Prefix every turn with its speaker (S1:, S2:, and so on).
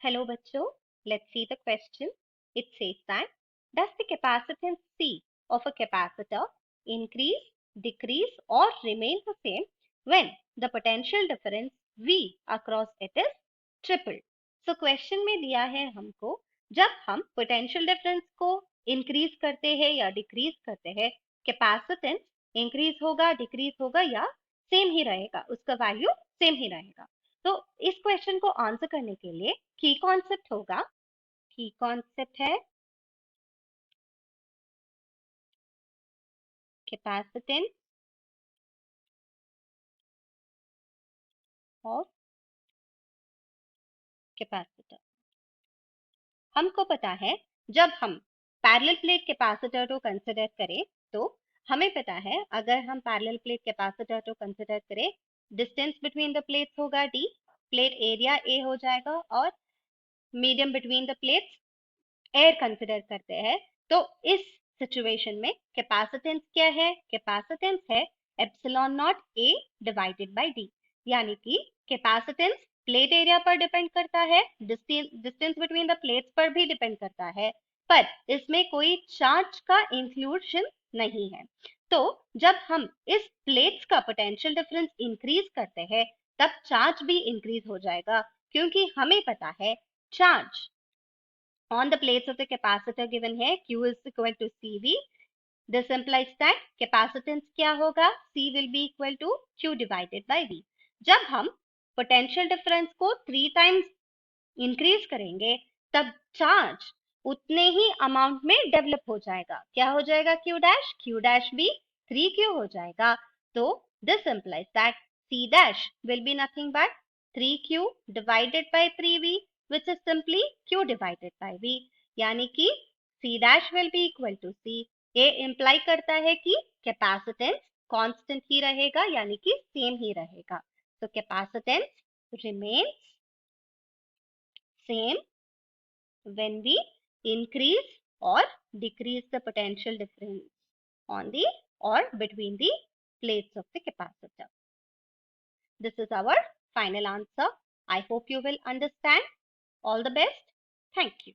S1: Hello बच्चों, let's see the question. It says that does the capacitance C of a capacitor increase, decrease or remain the same when the potential difference V across it is tripled? So question में दिया है हमको जब हम potential difference को increase करते हैं या decrease करते हैं, capacitance increase होगा, decrease होगा या same ही रहेगा, उसका value same ही रहेगा. तो इस क्वेश्चन को आंसर करने के लिए की कॉन्सेप्ट होगा. की कॉन्सेप्ट है कैपेसिटेंस ऑफ कैपेसिटर. हमको पता है जब हम पैरेलल प्लेट कैपेसिटर को कंसिडर करें तो हमें पता है अगर हम पैरेलल प्लेट कैपेसिटर को कंसिडर करें, डिस्टेंस बिटवीन द प्लेट्स होगा d, प्लेट एरिया a हो जाएगा और medium between the plates air consider करते हैं. तो इस सिचुएशन में कैपेसिटेंस क्या है? कैपेसिटेंस है epsilon not a divided by D. यानी कि कैपेसिटेंस प्लेट एरिया पर डिपेंड करता है, डिस्टेंस बिटवीन द प्लेट्स पर भी डिपेंड करता है, पर इसमें कोई चार्ज का इंक्लूजन नहीं है. तो जब हम इस प्लेट्स का पोटेंशियल डिफरेंस इंक्रीज करते हैं तब चार्ज भी इंक्रीज हो जाएगा, क्योंकि हमें पता है charge on the plates of the capacitor given here q is equal to cv. This implies that capacitance क्या होगा? c will be equal to q divided by v. जब हम potential difference को 3 times increase करेंगे तब charge उतने ही amount में develop हो जाएगा. क्या हो जाएगा? q dash भी 3q हो जाएगा. तो this implies that c dash will be nothing but 3q divided by 3v, which is simply q divided by v. यानी कि c dash will be equal to c. ये imply करता है कि कैपेसिटेंस कांस्टेंट ही रहेगा, यानी कि सेम ही रहेगा. तो capacitance remains same when we increase or decrease the potential difference on the or between the plates of the capacitor. This is our final answer. I hope you will understand. All the best. Thank you.